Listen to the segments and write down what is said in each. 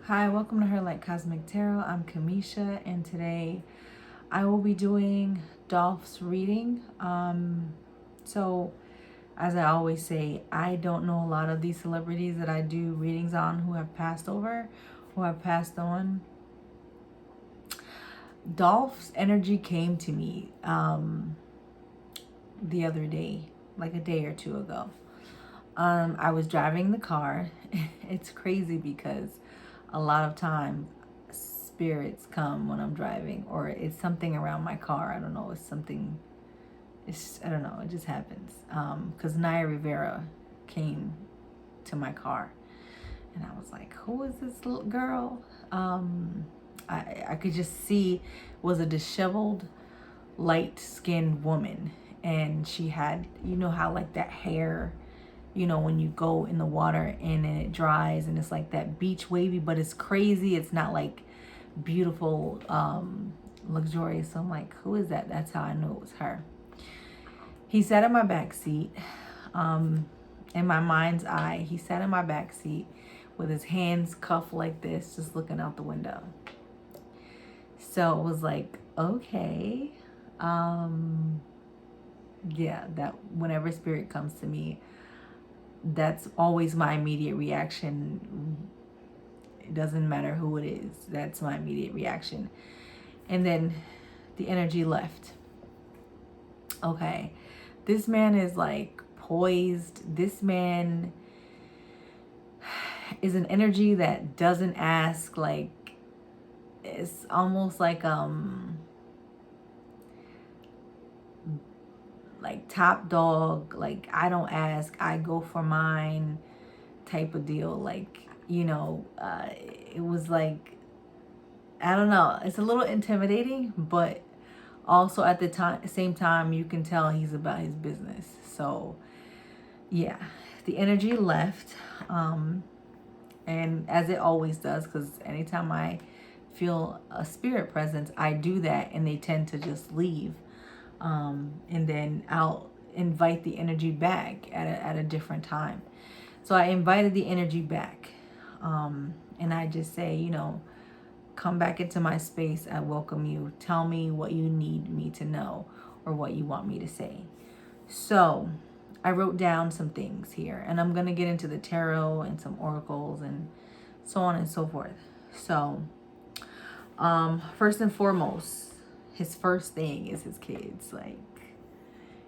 Hi, welcome to Her Light Cosmic Tarot. I'm Kamisha, and today I will be doing Dolph's reading. So, as I always say, I don't know a lot of these celebrities that I do readings on who have passed over, who have passed on. Dolph's energy came to me the other day, like a day or two ago. I was driving the car. It's crazy because a lot of time spirits come when I'm driving, or it's something around my car. I don't know. I don't know. It just happens. Because Naya Rivera came to my car, and I was like, "Who is this little girl?" I could just see it was a disheveled, light-skinned woman, and she had, you know how like that hair, when you go in the water and it dries and it's like that beach wavy, but it's crazy. It's not like beautiful, luxurious. So I'm like, who is that? That's how I knew it was her. He sat in my back seat. In my mind's eye, he sat in my back seat with his hands cuffed like this, just looking out the window. So it was like, okay. Yeah, that whenever spirit comes to me, that's always my immediate reaction. It doesn't matter who it is. That's my immediate reaction. And then the energy left. Okay. This man is like poised. This man is an energy that doesn't ask. Like, it's almost like top dog, like I don't ask, I go for mine type of deal. Like, it was like, I don't know, it's a little intimidating, but also at the same time you can tell he's about his business. So yeah, the energy left, and as it always does, because anytime I feel a spirit presence, I do that, and they tend to just leave. And then I'll invite the energy back at a different time. So I invited the energy back, and I just say, come back into my space. I welcome you. Tell me what you need me to know or what you want me to say. So I wrote down some things here, and I'm going to get into the tarot and some oracles and so on and so forth. So first and foremost, his first thing is his kids. Like,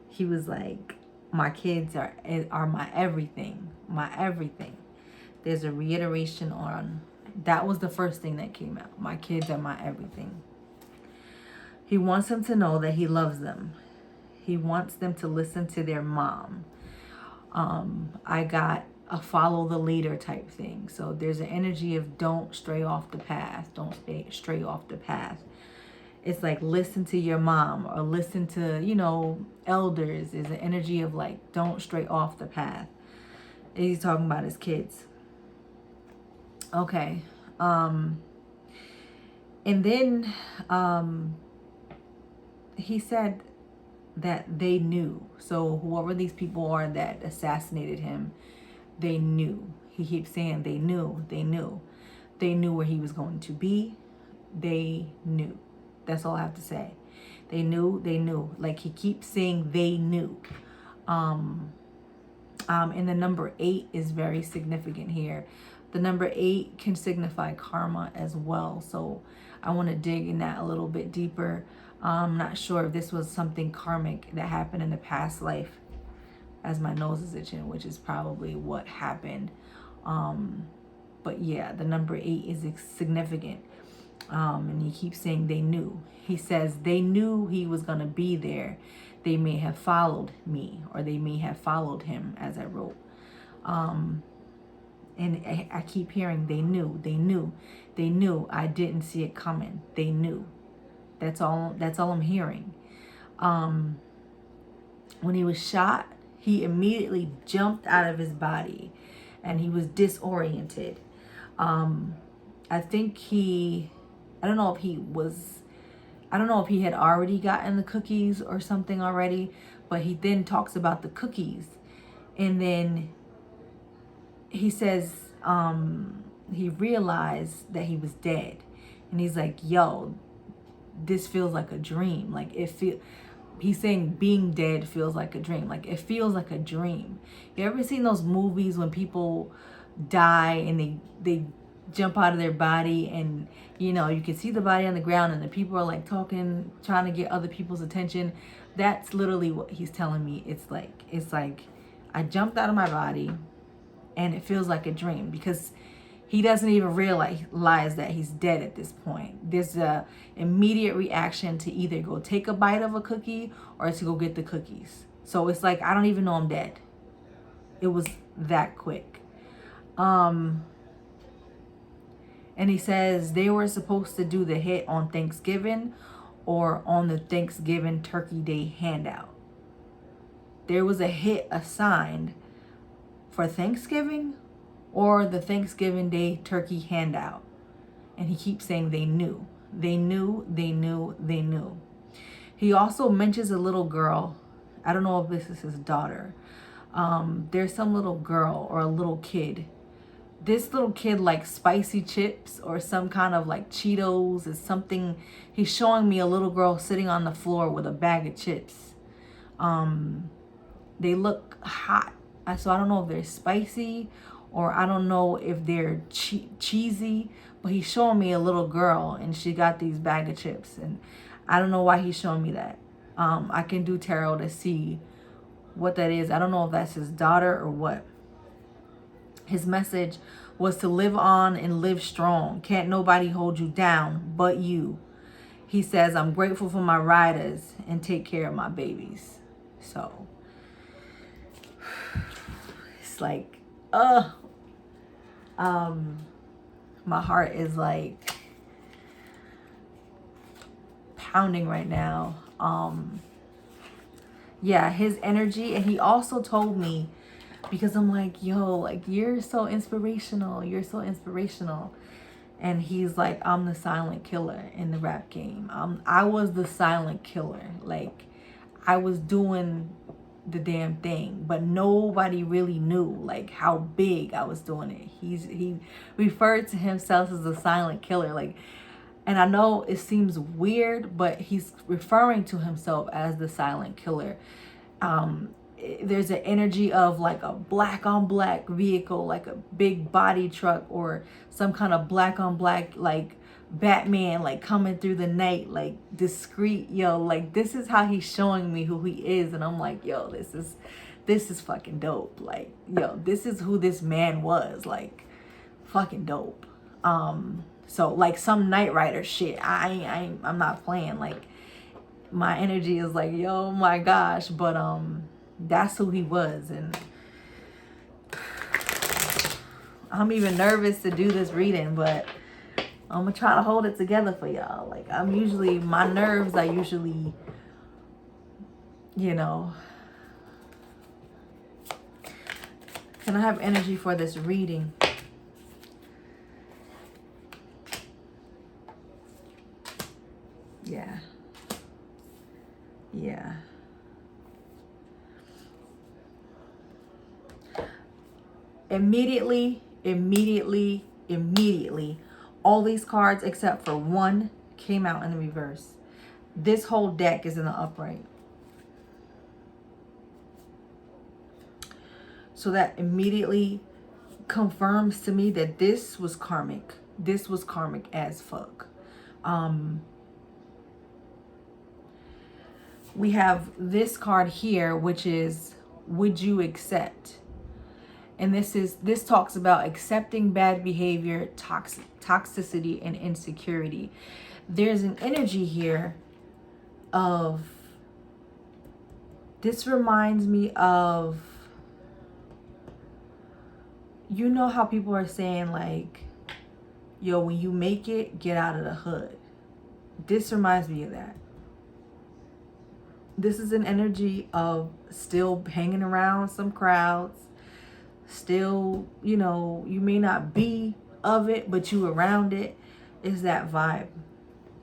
he was like, my kids are my everything, my everything. There's a reiteration on that. Was the first thing that came out. My kids are my everything. He wants them to know that he loves them. He wants them to listen to their mom. I got a follow the leader type thing. So there's an energy of don't stray off the path. Don't stray off the path. It's like, listen to your mom, or listen to, elders. Is an energy of like, don't stray off the path. And he's talking about his kids. Okay. And then he said that they knew. So whoever these people are that assassinated him, they knew. He keeps saying they knew. They knew. They knew where he was going to be. They knew. That's all I have to say. They knew. They knew. Like, he keeps saying they knew. And the number 8 is very significant here. The number 8 can signify karma as well. So I want to dig in that a little bit deeper. I'm not sure if this was something karmic that happened in the past life, as my nose is itching, which is probably what happened. But yeah, the number 8 is significant. And he keeps saying they knew. He says they knew he was going to be there. They may have followed me, or they may have followed him, as I wrote. And I keep hearing they knew, they knew, they knew. I didn't see it coming. They knew. That's all I'm hearing. When he was shot, he immediately jumped out of his body, and he was disoriented. I think I don't know if he had already gotten the cookies or something already, but he then talks about the cookies. And then he says, he realized that he was dead. And he's like, yo, this feels like a dream. Like he's saying being dead feels like a dream. Like it feels like a dream. You ever seen those movies when people die and they jump out of their body, and you know, you can see the body on the ground and the people are like talking, trying to get other people's attention? That's literally what he's telling me. It's like I jumped out of my body and it feels like a dream, because he doesn't even realize that he's dead at this point. There's a immediate reaction to either go take a bite of a cookie or to go get the cookies. So it's like, I don't even know I'm dead. It was that quick. And he says they were supposed to do the hit on Thanksgiving or on the Thanksgiving Turkey Day handout. There was a hit assigned for Thanksgiving or the Thanksgiving Day turkey handout. And he keeps saying they knew. They knew, they knew, they knew. He also mentions a little girl. I don't know if this is his daughter. There's some little girl or a little kid. This little kid likes spicy chips or some kind of like Cheetos or something. He's showing me a little girl sitting on the floor with a bag of chips. They look hot. So I don't know if they're spicy or I don't know if they're cheesy, but he's showing me a little girl and she got these bag of chips, and I don't know why he's showing me that. I can do tarot to see what that is. I don't know if that's his daughter or what. His message was to live on and live strong. Can't nobody hold you down but you. He says, I'm grateful for my riders and take care of my babies. So it's like, my heart is like pounding right now. Yeah, his energy. And he also told me, because I'm like, yo, like, you're so inspirational. You're so inspirational. And he's like, I'm the silent killer in the rap game. I was the silent killer. Like, I was doing the damn thing, but nobody really knew like how big I was doing it. He referred to himself as the silent killer. Like, and I know it seems weird, but he's referring to himself as the silent killer. There's an energy of like a black on black vehicle, like a big body truck or some kind of black on black, like Batman, like coming through the night, like discreet. Yo, like this is how he's showing me who he is. And I'm like, yo, this is fucking dope. Like, yo, this is who this man was. Like, fucking dope. So like some Knight Rider shit. I'm not playing. Like, my energy is like, yo, my gosh. But that's who he was. And I'm even nervous to do this reading, but I'm gonna try to hold it together for y'all. Like, my nerves are usually, you know. Can I have energy for this reading? Yeah. Yeah. Immediately, all these cards except for one came out in the reverse. This whole deck is in the upright. So that immediately confirms to me that this was karmic. This was karmic as fuck. We have this card here, which is, would you accept? And this talks about accepting bad behavior, toxicity, and insecurity. There's an energy here of, this reminds me of, you know how people are saying like, yo, when you make it, get out of the hood. This reminds me of that. This is an energy of still hanging around some crowds. Still, you know, you may not be of it, but you around it. Is that vibe.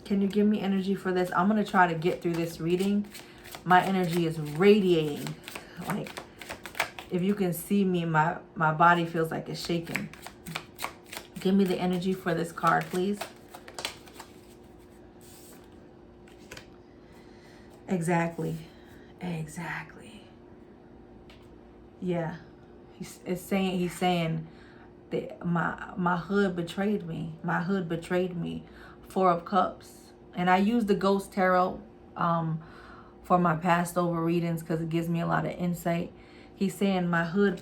Can you give me energy for this? I'm going to try to get through this reading. My energy is radiating. Like, if you can see me, my body feels like it's shaking. Give me the energy for this card, please. Exactly. Exactly. Yeah. He's saying that my hood betrayed me. My hood betrayed me. 4 of Cups. And I use the Ghost Tarot for my past over readings because it gives me a lot of insight. He's saying my hood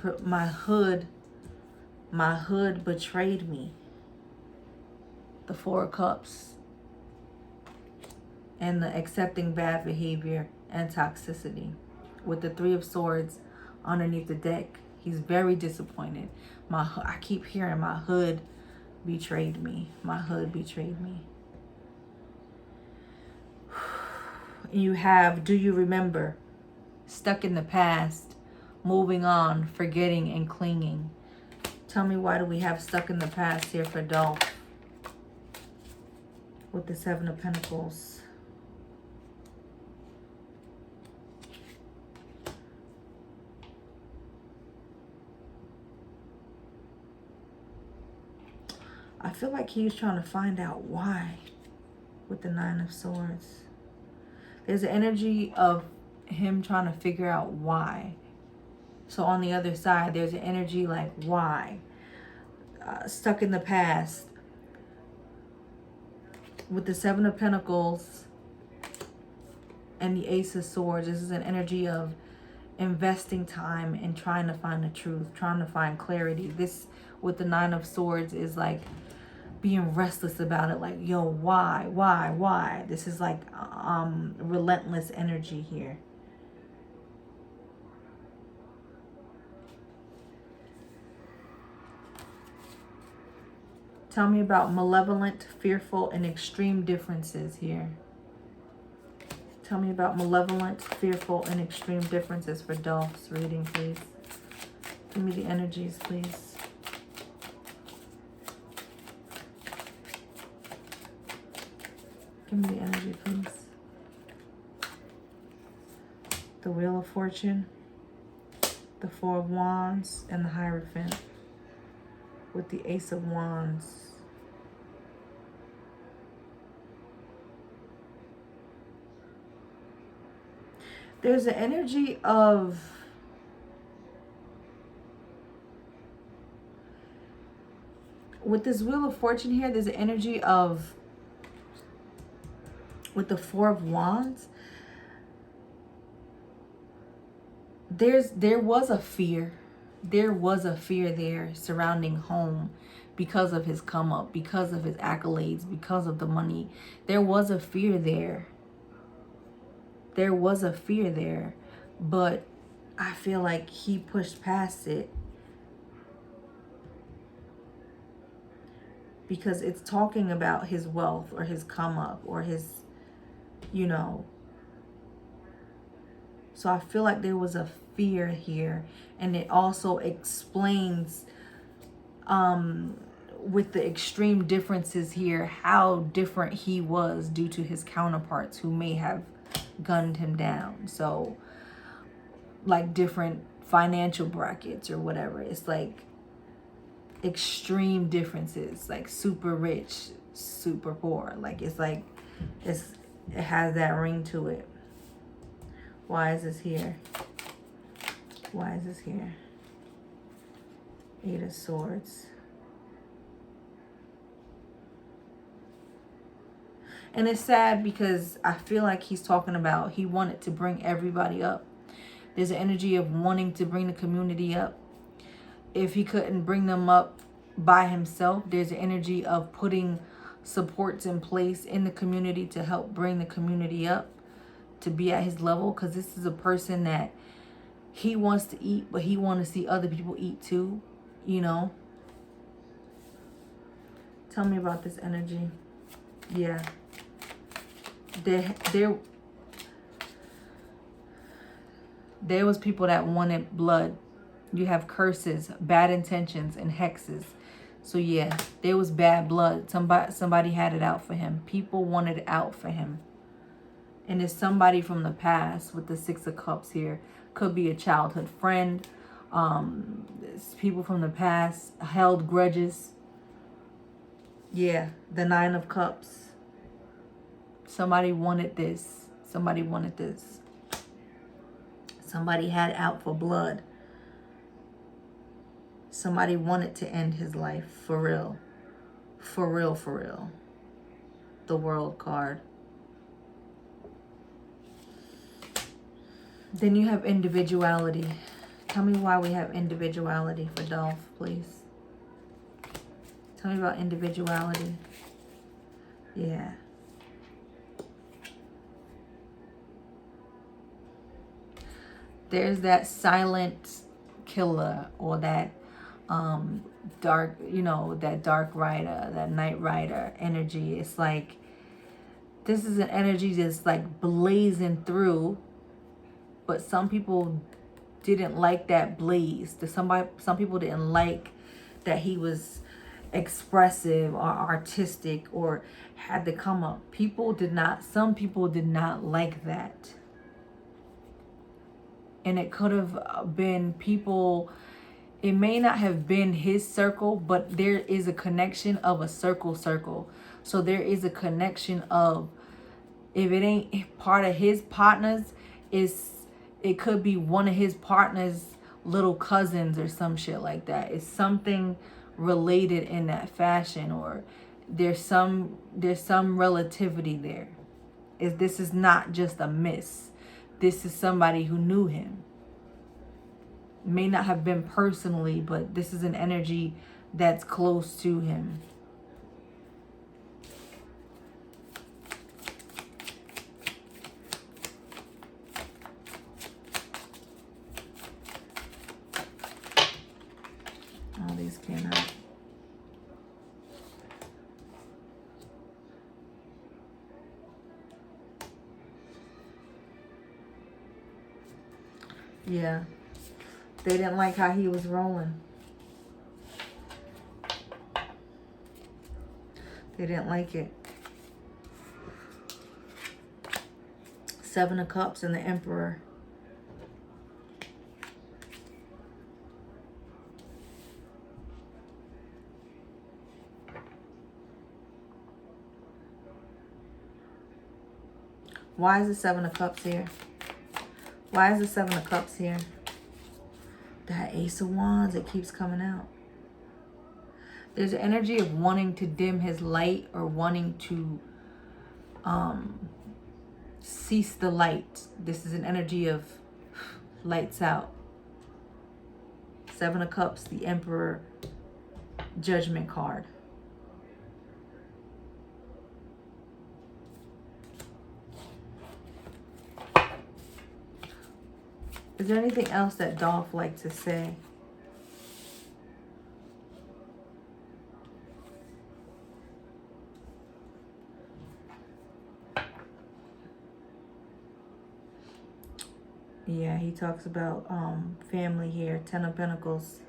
betrayed me. The 4 of Cups. And the accepting bad behavior and toxicity. With the 3 of Swords underneath the deck. He's very disappointed. I keep hearing my hood betrayed me. My hood betrayed me. You have, do you remember? Stuck in the past, moving on, forgetting and clinging. Tell me, why do we have stuck in the past here for Dolph? With the 7 of Pentacles. I feel like he's trying to find out why with the 9 of Swords. There's an energy of him trying to figure out why. So on the other side, there's an energy like why. Stuck in the past. With the 7 of Pentacles and the Ace of Swords, this is an energy of investing time and trying to find the truth, trying to find clarity. This with the 9 of Swords is like being restless about it, like, yo, why? This is like relentless energy here. Tell me about malevolent, fearful, and extreme differences here. Tell me about malevolent, fearful, and extreme differences for Dolph's reading, please. Give me the energies, please. Give me the energy, please. The Wheel of Fortune, the 4 of Wands, and the Hierophant with the Ace of Wands. There's an energy of with this Wheel of Fortune here, there's an energy of with the 4 of Wands. There was a fear. There was a fear there surrounding home because of his come up, because of his accolades, because of the money. There was a fear there. There was a fear there, but I feel like he pushed past it because it's talking about his wealth or his come up or his, you know. So I feel like there was a fear here, and it also explains with the extreme differences here how different he was due to his counterparts who may have gunned him down. So like different financial brackets or whatever. It's like extreme differences, like super rich, super poor. Like it's like it has that ring to it. Why is this here? Why is this here? 8 of Swords. And it's sad because I feel like he's talking about he wanted to bring everybody up. There's an energy of wanting to bring the community up. If he couldn't bring them up by himself, there's an energy of putting supports in place in the community to help bring the community up, to be at his level, because this is a person that he wants to eat, but he wants to see other people eat too, you know. Tell me about this energy. Yeah. There was people that wanted blood. You have curses, bad intentions, and hexes. So yeah, there was bad blood. Somebody had it out for him. People wanted it out for him. And it's somebody from the past with the 6 of Cups here. Could be a childhood friend. People from the past held grudges. Yeah, the Nine of Cups. Somebody wanted this. Somebody wanted this. Somebody had out for blood. Somebody wanted to end his life for real. For real, for real. The World card. Then you have individuality. Tell me why we have individuality for Dolph, please. Tell me about individuality. Yeah. There's that silent killer, or that dark, you know, that dark rider, that night rider energy. It's like, this is an energy that's like blazing through, but some people didn't like that blaze. Some people didn't like that he was expressive or artistic or had to come up. Some people did not like that. And it could have been people, it may not have been his circle, but there is a connection of a circle. So there is a connection of, if it ain't part of his partners, it could be one of his partners' little cousins or some shit like that. It's something related in that fashion, or there's some relativity there. This is not just a miss. This is somebody who knew him. May not have been personally, but this is an energy that's close to him. All these came out. Yeah. They didn't like how he was rolling. They didn't like it. Seven of Cups and the Emperor. Why is the Seven of Cups here? Why is the Seven of Cups here? That Ace of Wands, it keeps coming out. There's an energy of wanting to dim his light, or wanting to cease the light. This is an energy of lights out. Seven of Cups, the Emperor, Judgment card. Is there anything else that Dolph liked to say? Yeah, he talks about family here. Ten of Pentacles.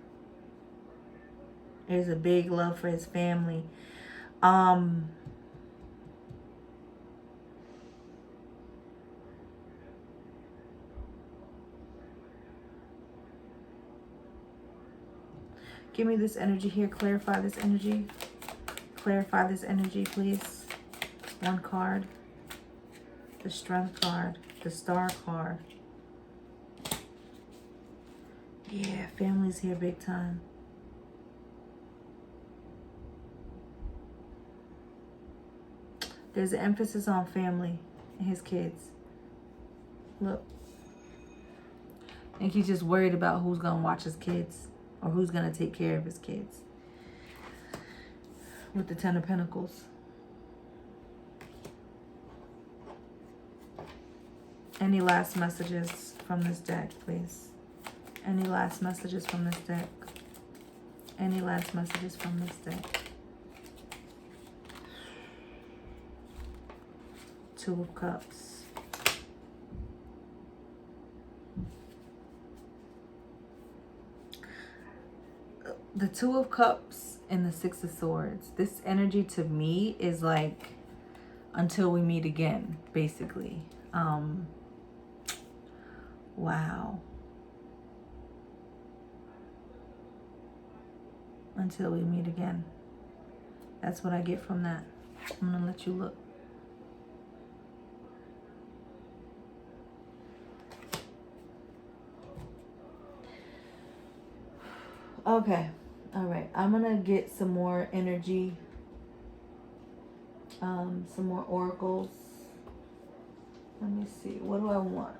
There's a big love for his family. Give me this energy here. Clarify this energy. Clarify this energy, please. One card. The Strength card. The Star card. Yeah, family's here big time. There's an emphasis on family and his kids. Look. I think he's just worried about who's going to watch his kids, or who's going to take care of his kids. With the Ten of Pentacles. Any last messages from this deck, please? Any last messages from this deck? Any last messages from this deck? Two of Cups. The Two of Cups and the Six of Swords. This energy to me is like, until we meet again, basically. Wow. Until we meet again. That's what I get from that. I'm gonna let you look. Okay. All right. I'm gonna get some more energy. Some more oracles. Let me see. What do I want?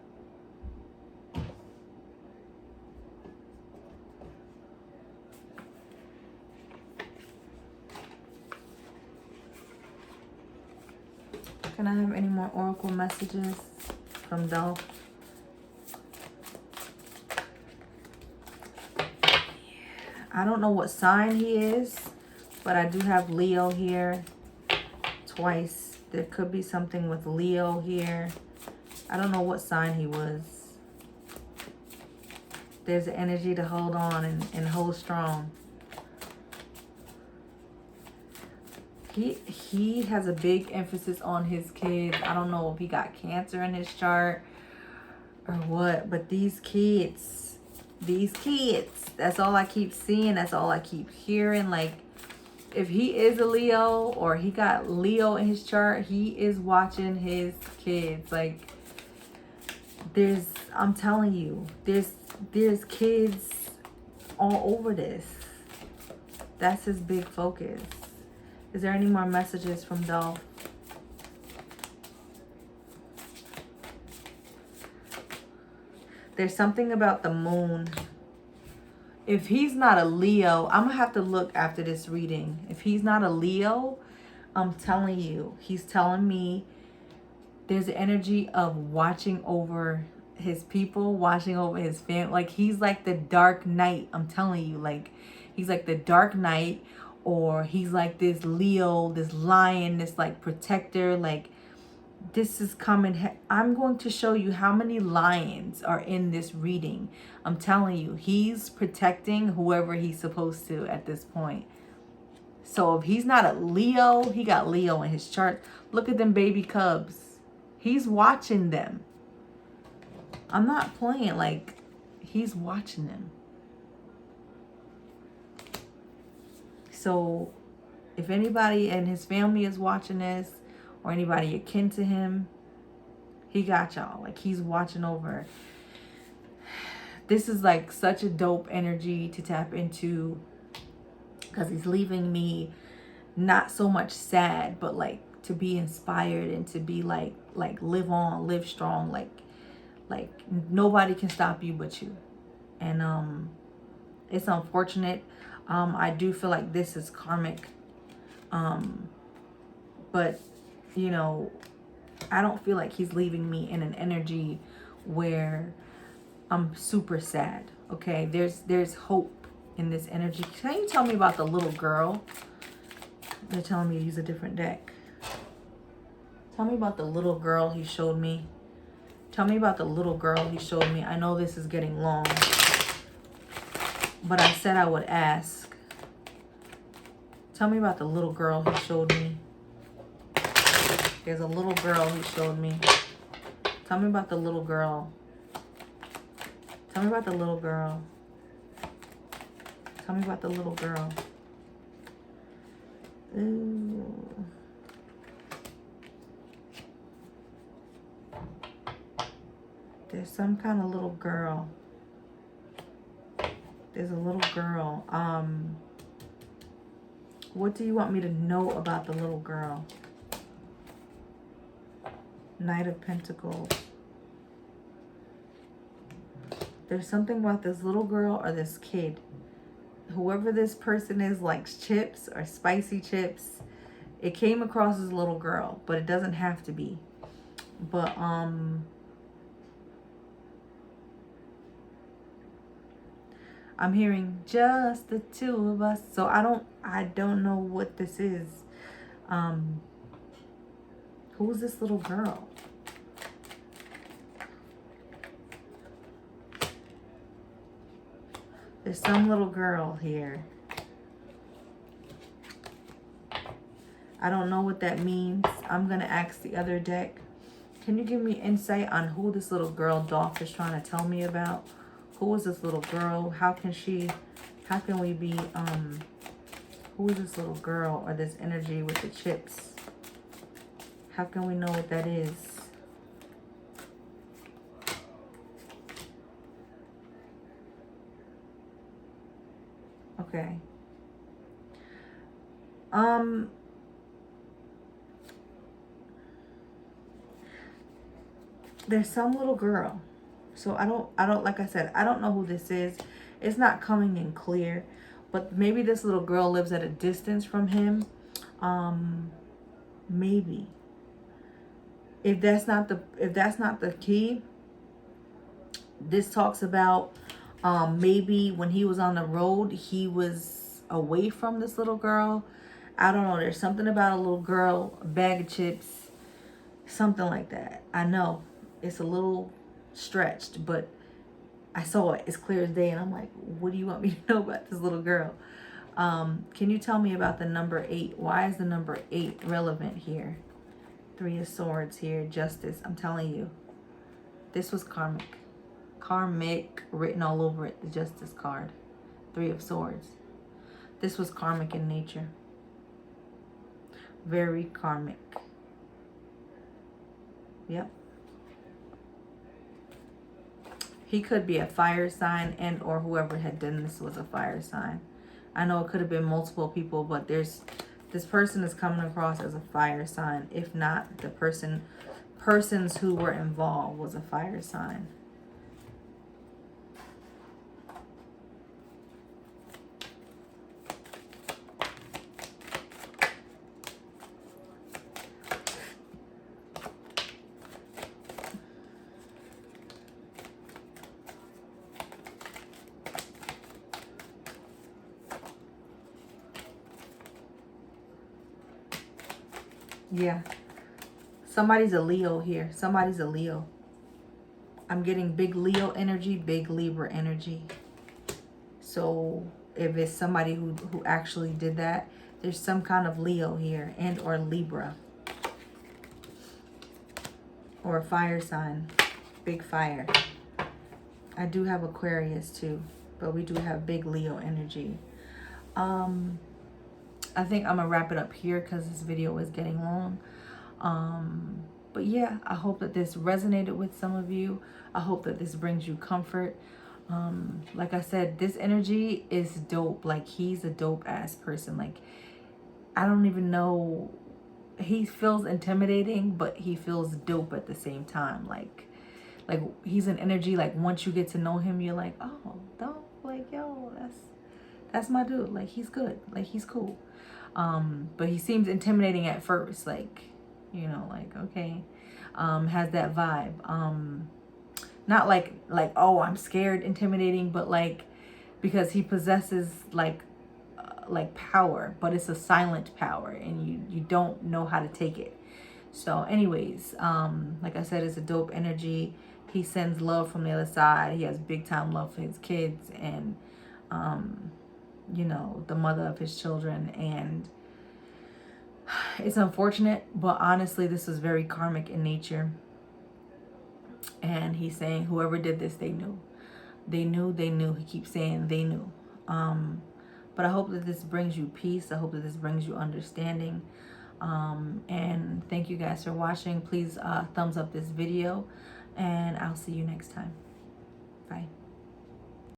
Can I have any more oracle messages from Dolph? I don't know what sign he is, but I do have Leo here twice. There could be something with Leo here. I don't know what sign he was. There's an energy to hold on and hold strong. He has a big emphasis on his kids. I don't know if he got cancer in his chart or what, but these kids, that's all I keep seeing. That's all I keep hearing. Like, if he is a Leo or he got Leo in his chart, he is watching his kids. Like, I'm telling you, there's kids all over this. That's his big focus. Is there any more messages from Dolph? There's something about the moon. If he's not a Leo, I'm going to have to look after this reading. If he's not a Leo, I'm telling you, he's telling me there's an energy of watching over his people, watching over his family. Like, he's like the Dark Knight. I'm telling you, like, he's like the Dark Knight, or he's like this Leo, this lion, this like protector. Like, this is coming. I'm going to show you how many lions are in this reading. I'm telling you, he's protecting whoever he's supposed to at this point. So if he's not a Leo, he got Leo in his chart. Look at them baby cubs. He's watching them. I'm not playing. Like, he's watching them. So if anybody in his family is watching this, or anybody akin to him, he got y'all. Like, he's watching over. This is like such a dope energy to tap into, because he's leaving me not so much sad, but like to be inspired and to be like live on, live strong. Like nobody can stop you but you. And it's unfortunate. I do feel like this is karmic. But you know, I don't feel like he's leaving me in an energy where I'm super sad. Okay, there's hope in this energy. Can you tell me about the little girl? They're telling me to use a different deck. Tell me about the little girl he showed me. Tell me about the little girl he showed me. I know this is getting long, but I said I would ask. Tell me about the little girl he showed me. There's a little girl he showed me. Tell me about the little girl. Tell me about the little girl. Tell me about the little girl. Ooh. There's some kind of little girl. There's a little girl. What do you want me to know about the little girl? Knight of Pentacles. There's something about this little girl or this kid. Whoever this person is likes chips or spicy chips. It came across as a little girl, but it doesn't have to be. But I'm hearing just the two of us. So I don't know what this is. Who's this little girl? There's some little girl here. I don't know what that means. I'm going to ask the other deck. Can you give me insight on who this little girl Dolph is trying to tell me about? Who is this little girl? How can we be Who is this little girl or this energy with the chips? How can we know what that is? Okay. There's some little girl. So I don't, like I said, I don't know who this is. It's not coming in clear, but maybe this little girl lives at a distance from him. Maybe. If that's not the key, this talks about maybe when he was on the road, he was away from this little girl. I don't know. There's something about a little girl, a bag of chips, something like that. I know it's a little stretched, but I saw it as clear as day, and I'm like, what do you want me to know about this little girl? Can you tell me about the number 8? Why is the number 8 relevant here? 3 of Swords here, Justice. I'm telling you, this was karmic. Karmic written all over it, the Justice card. 3 of Swords. This was karmic in nature. Very karmic. Yep. He could be a fire sign, and or whoever had done this was a fire sign. I know it could have been multiple people, but this person is coming across as a fire sign. If not, the persons who were involved was a fire sign. Yeah. Somebody's a Leo here. Somebody's a Leo. I'm getting big Leo energy, big Libra energy. So if it's somebody who actually did that, there's some kind of Leo here and or Libra. Or a fire sign. Big fire. I do have Aquarius too, but we do have big Leo energy. I think I'm gonna wrap it up here because this video is getting long. But yeah, I hope that this resonated with some of you. I hope that this brings you comfort. Like I said, this energy is dope. Like, he's a dope ass person. Like, I don't even know. He feels intimidating, but he feels dope at the same time. Like he's an energy, like, once you get to know him, you're like, oh, dope. Like, yo, that's my dude. Like, he's good. Like, he's cool. But he seems intimidating at first. Like, you know, like, okay. Has that vibe. Not like, oh, I'm scared, intimidating, but like, because he possesses like power, but it's a silent power, and you don't know how to take it. So anyways, like I said, it's a dope energy. He sends love from the other side. He has big time love for his kids and, you know, the mother of his children. And it's unfortunate, but honestly, this is very karmic in nature. And he's saying whoever did this, they knew. They knew. He keeps saying they knew. But I hope that this brings you peace. I hope that this brings you understanding. And thank you guys for watching. Please thumbs up this video, and I'll see you next time. Bye.